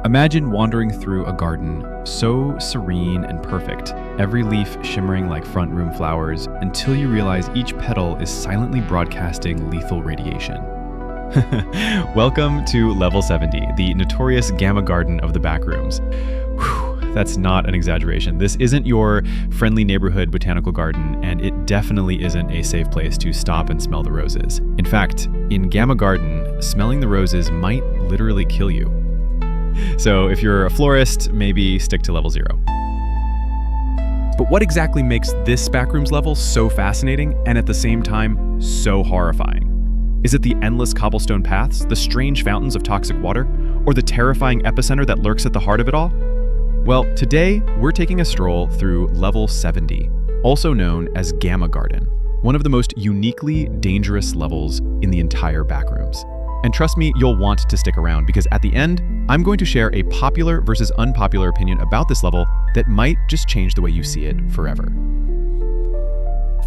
Imagine wandering through a garden so serene and perfect, every leaf shimmering like front room flowers, until you realize each petal is silently broadcasting lethal radiation. Welcome to Level 70, the notorious gamma garden of the Backrooms. Whew, that's not an exaggeration. This isn't your friendly neighborhood botanical garden, and it definitely isn't a safe place to stop and smell the roses. In fact, in Gamma Garden, smelling the roses might literally kill you. So if you're a florist, maybe stick to level 0. But what exactly makes this Backrooms level so fascinating and at the same time so horrifying? Is it the endless cobblestone paths, the strange fountains of toxic water, or the terrifying Epicentre that lurks at the heart of it all? Well, today we're taking a stroll through level 70, also known as Gamma Garden, one of the most uniquely dangerous levels in the entire Backrooms. And trust me, you'll want to stick around because at the end, I'm going to share a popular versus unpopular opinion about this level that might just change the way you see it forever.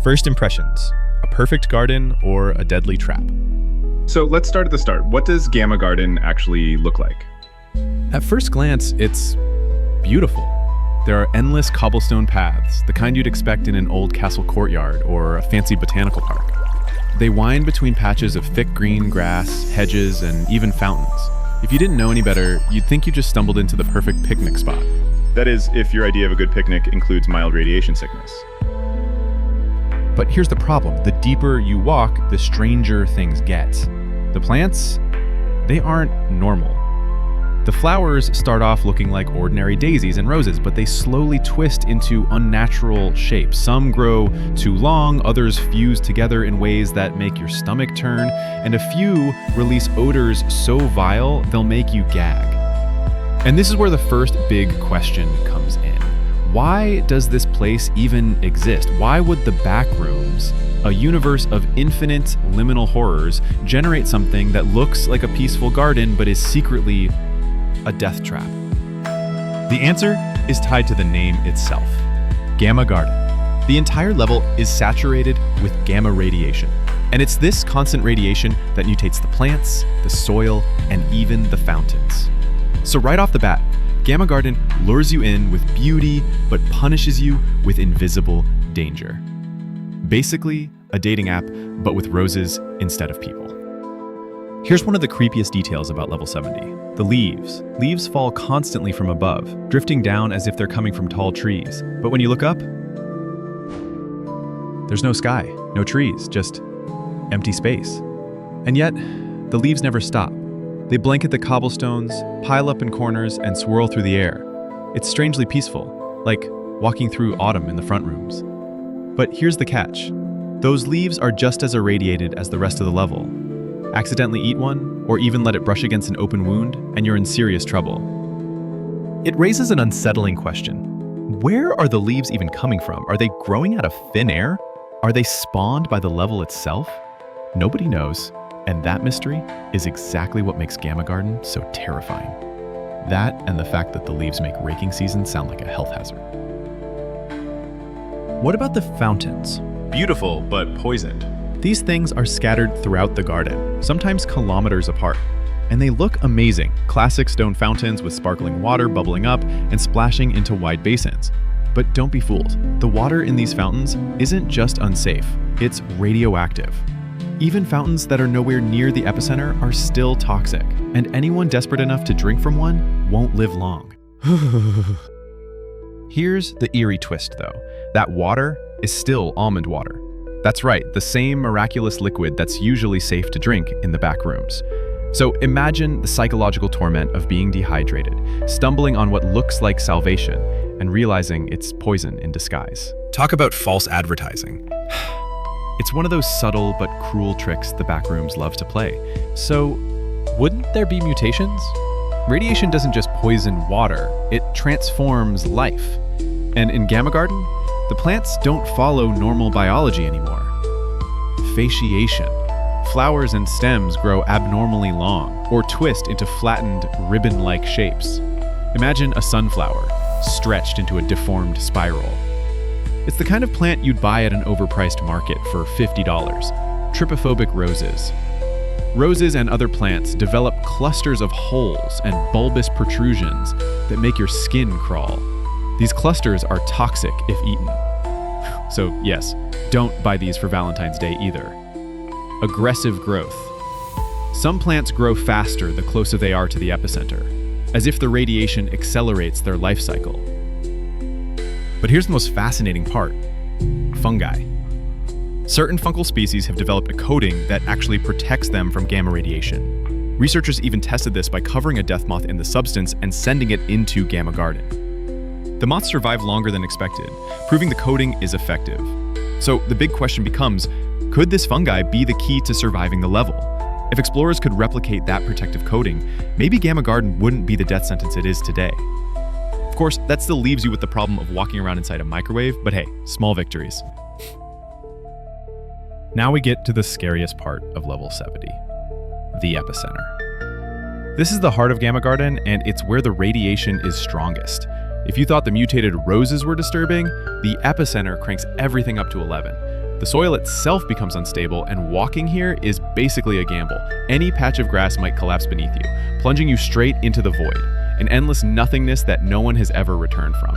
First impressions, a perfect garden or a deadly trap? So let's start at the start. What does Gamma Garden actually look like? At first glance, it's beautiful. There are endless cobblestone paths, the kind you'd expect in an old castle courtyard or a fancy botanical park. They wind between patches of thick green grass, hedges, and even fountains. If you didn't know any better, you'd think you just stumbled into the perfect picnic spot. That is, if your idea of a good picnic includes mild radiation sickness. But here's the problem. The deeper you walk, the stranger things get. The plants, they aren't normal. The flowers start off looking like ordinary daisies and roses, but they slowly twist into unnatural shapes. Some grow too long, others fuse together in ways that make your stomach turn, and a few release odors so vile they'll make you gag. And this is where the first big question comes in. Why does this place even exist? Why would the Backrooms, a universe of infinite liminal horrors, generate something that looks like a peaceful garden but is secretly a death trap? The answer is tied to the name itself, Gamma Garden. The entire level is saturated with gamma radiation, and it's this constant radiation that mutates the plants, the soil, and even the fountains. So right off the bat, Gamma Garden lures you in with beauty, but punishes you with invisible danger. Basically, a dating app, but with roses instead of people. Here's one of the creepiest details about level 70. The leaves. Leaves fall constantly from above, drifting down as if they're coming from tall trees. But when you look up, there's no sky, no trees, just empty space. And yet, the leaves never stop. They blanket the cobblestones, pile up in corners, and swirl through the air. It's strangely peaceful, like walking through autumn in the front rooms. But here's the catch. Those leaves are just as irradiated as the rest of the level. Accidentally eat one, or even let it brush against an open wound, and you're in serious trouble. It raises an unsettling question. Where are the leaves even coming from? Are they growing out of thin air? Are they spawned by the level itself? Nobody knows, and that mystery is exactly what makes Gamma Garden so terrifying. That and the fact that the leaves make raking season sound like a health hazard. What about the fountains? Beautiful, but poisoned. These things are scattered throughout the garden, sometimes kilometers apart. And they look amazing. Classic stone fountains with sparkling water bubbling up and splashing into wide basins. But don't be fooled. The water in these fountains isn't just unsafe, it's radioactive. Even fountains that are nowhere near the epicenter are still toxic, and anyone desperate enough to drink from one won't live long. Here's the eerie twist, though. That water is still almond water. That's right, the same miraculous liquid that's usually safe to drink in the Backrooms. So imagine the psychological torment of being dehydrated, stumbling on what looks like salvation, and realizing it's poison in disguise. Talk about false advertising. It's one of those subtle but cruel tricks the Backrooms love to play. So, wouldn't there be mutations? Radiation doesn't just poison water, it transforms life. And in Gamma Garden, the plants don't follow normal biology anymore. Fasciation. Flowers and stems grow abnormally long or twist into flattened, ribbon-like shapes. Imagine a sunflower stretched into a deformed spiral. It's the kind of plant you'd buy at an overpriced market for $50. Trypophobic roses. Roses and other plants develop clusters of holes and bulbous protrusions that make your skin crawl. These clusters are toxic if eaten. So yes, don't buy these for Valentine's Day either. Aggressive growth. Some plants grow faster the closer they are to the epicenter, as if the radiation accelerates their life cycle. But here's the most fascinating part: fungi. Certain fungal species have developed a coating that actually protects them from gamma radiation. Researchers even tested this by covering a death moth in the substance and sending it into Gamma Garden. The moths survive longer than expected, proving the coating is effective. So the big question becomes, could this fungi be the key to surviving the level? If explorers could replicate that protective coating, maybe Gamma Garden wouldn't be the death sentence it is today. Of course, that still leaves you with the problem of walking around inside a microwave, but hey, small victories. Now we get to the scariest part of level 70, the epicenter. This is the heart of Gamma Garden, and it's where the radiation is strongest. If you thought the mutated roses were disturbing, the epicenter cranks everything up to 11. The soil itself becomes unstable, and walking here is basically a gamble. Any patch of grass might collapse beneath you, plunging you straight into the void, an endless nothingness that no one has ever returned from.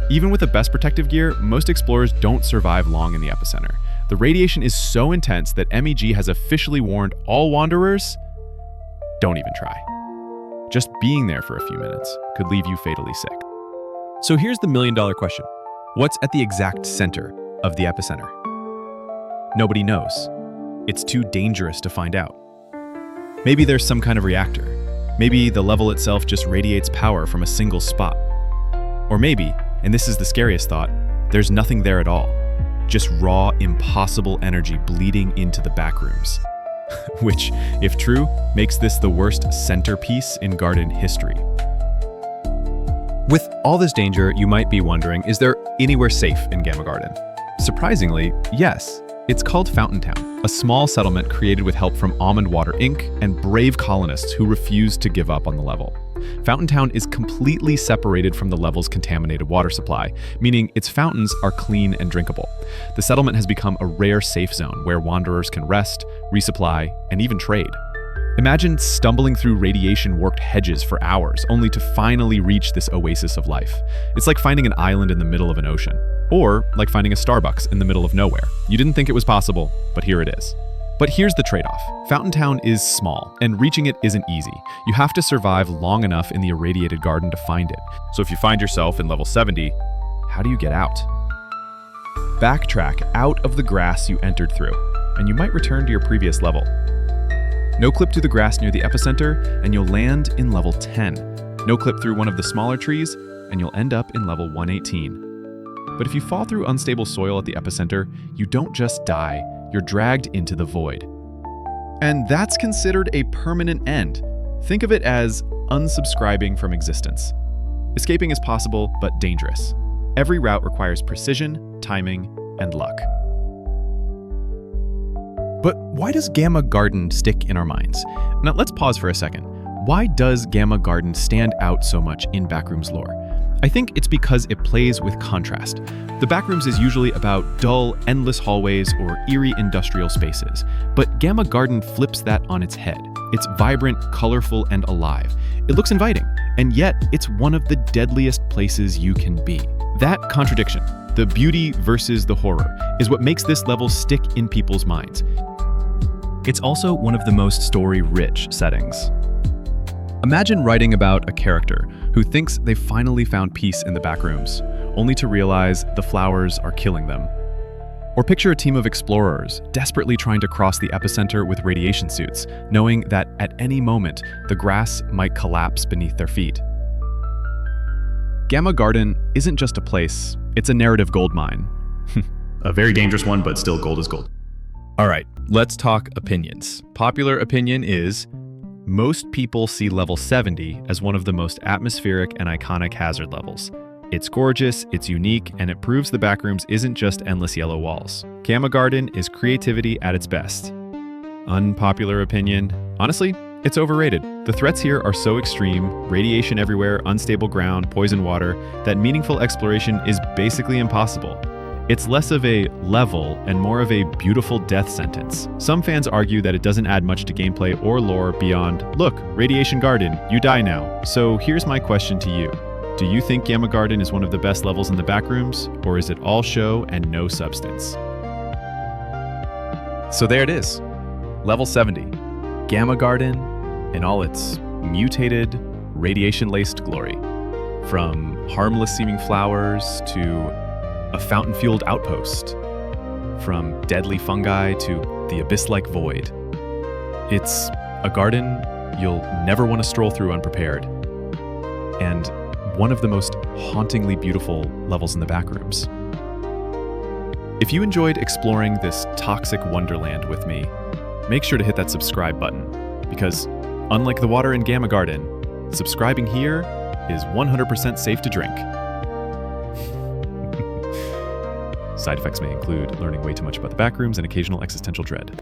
Even with the best protective gear, most explorers don't survive long in the epicenter. The radiation is so intense that MEG has officially warned all wanderers, don't even try. Just being there for a few minutes could leave you fatally sick. So here's the million-dollar question. What's at the exact center of the epicenter? Nobody knows. It's too dangerous to find out. Maybe there's some kind of reactor. Maybe the level itself just radiates power from a single spot. Or maybe, and this is the scariest thought, there's nothing there at all. Just raw, impossible energy bleeding into the backrooms. Which, if true, makes this the worst centerpiece in garden history. With all this danger, you might be wondering, is there anywhere safe in Gamma Garden? Surprisingly, yes. It's called Fountain Town, a small settlement created with help from Almond Water Inc. and brave colonists who refused to give up on the level. Fountain Town is completely separated from the level's contaminated water supply, meaning its fountains are clean and drinkable. The settlement has become a rare safe zone where wanderers can rest, resupply, and even trade. Imagine stumbling through radiation-warped hedges for hours, only to finally reach this oasis of life. It's like finding an island in the middle of an ocean. Or like finding a Starbucks in the middle of nowhere. You didn't think it was possible, but here it is. But here's the trade-off. Fountain Town is small, and reaching it isn't easy. You have to survive long enough in the irradiated garden to find it. So if you find yourself in level 70, how do you get out? Backtrack out of the grass you entered through, and you might return to your previous level. No clip through the grass near the epicenter, and you'll land in level 10. No clip through one of the smaller trees, and you'll end up in level 118. But if you fall through unstable soil at the epicenter, you don't just die, you're dragged into the void. And that's considered a permanent end. Think of it as unsubscribing from existence. Escaping is possible, but dangerous. Every route requires precision, timing, and luck. But why does Gamma Garden stick in our minds? Now let's pause for a second. Why does Gamma Garden stand out so much in Backrooms lore? I think it's because it plays with contrast. The Backrooms is usually about dull, endless hallways or eerie industrial spaces, but Gamma Garden flips that on its head. It's vibrant, colorful, and alive. It looks inviting, and yet it's one of the deadliest places you can be. That contradiction, the beauty versus the horror, is what makes this level stick in people's minds. It's also one of the most story-rich settings. Imagine writing about a character who thinks they finally found peace in the backrooms, only to realize the flowers are killing them. Or picture a team of explorers desperately trying to cross the epicenter with radiation suits, knowing that at any moment the grass might collapse beneath their feet. Gamma Garden isn't just a place, it's a narrative goldmine. A very dangerous one, but still gold is gold. All right, let's talk opinions. Popular opinion is, most people see level 70 as one of the most atmospheric and iconic hazard levels. It's gorgeous, it's unique, and it proves the Backrooms isn't just endless yellow walls. Gamma Garden is creativity at its best. Unpopular opinion, honestly, it's overrated. The threats here are so extreme, radiation everywhere, unstable ground, poison water, that meaningful exploration is basically impossible. It's less of a level and more of a beautiful death sentence. Some fans argue that it doesn't add much to gameplay or lore beyond, look, Radiation Garden, you die now. So here's my question to you. Do you think Gamma Garden is one of the best levels in the Backrooms, or is it all show and no substance? So there it is. Level 70. Gamma Garden in all its mutated, radiation-laced glory. From harmless-seeming flowers to a fountain-fueled outpost, from deadly fungi to the abyss-like void. It's a garden you'll never want to stroll through unprepared, and one of the most hauntingly beautiful levels in the Backrooms. If you enjoyed exploring this toxic wonderland with me, make sure to hit that subscribe button, because unlike the water in Gamma Garden, subscribing here is 100% safe to drink. Side effects may include learning way too much about the Backrooms and occasional existential dread.